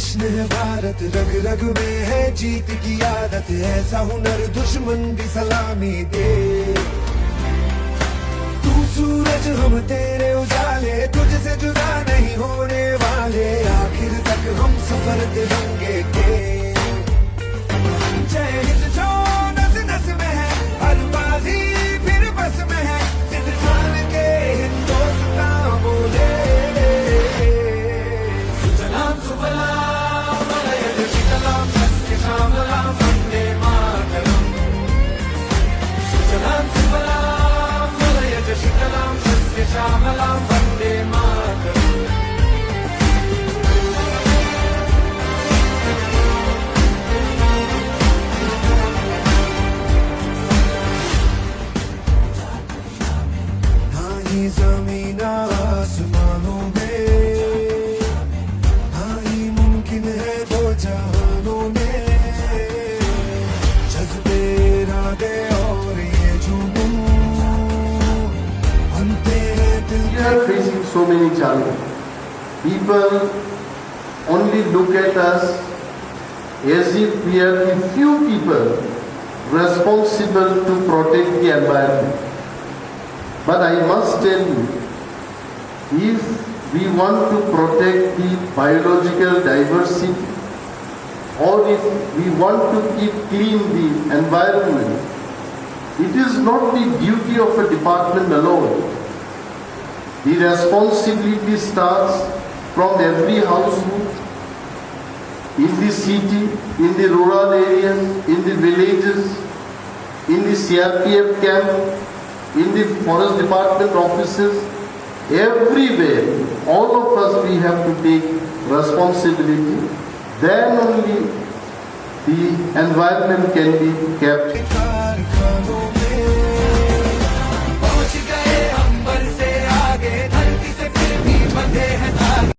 जश्न है भारत, रग रग में है जीत की आदत, ऐसा हुनर दुश्मन भी सलामी दे। तू सूरज हम तेरे उजाले, तुझसे जुदा नहीं होने वाले, आखिर तक हम सफर तिरंगे के। जय हिंद जो नस नस में है, हर बाजी फिर बस में है, जिद ठान के हिंदुस्तान बोले। सुजलाम सुफलाम मलयज शीतलाम सस्य श्यामलाम वंदे मातरम। सुजलाम सुफलाम मलयज शीतलाम सस्य श्यामलाम वंदे मातरम। ज़मीन आसमानों में, हाँ ही मुमकिन है दो जहानों में, जज्बे इरादे और ये जुनून बनते हैं दिल। We are facing so many challenges. People only look at us as if we are the few people responsible to protect the environment. But I must tell you, if we want to protect the biological diversity, or if we want to keep clean the environment, it is not the duty of a department alone. The responsibility starts from every household, in the city, in the rural areas, in the villages, in the CRPF camp, in the forest department offices, everywhere, all of us, we have to take responsibility. Then only the environment can be kept.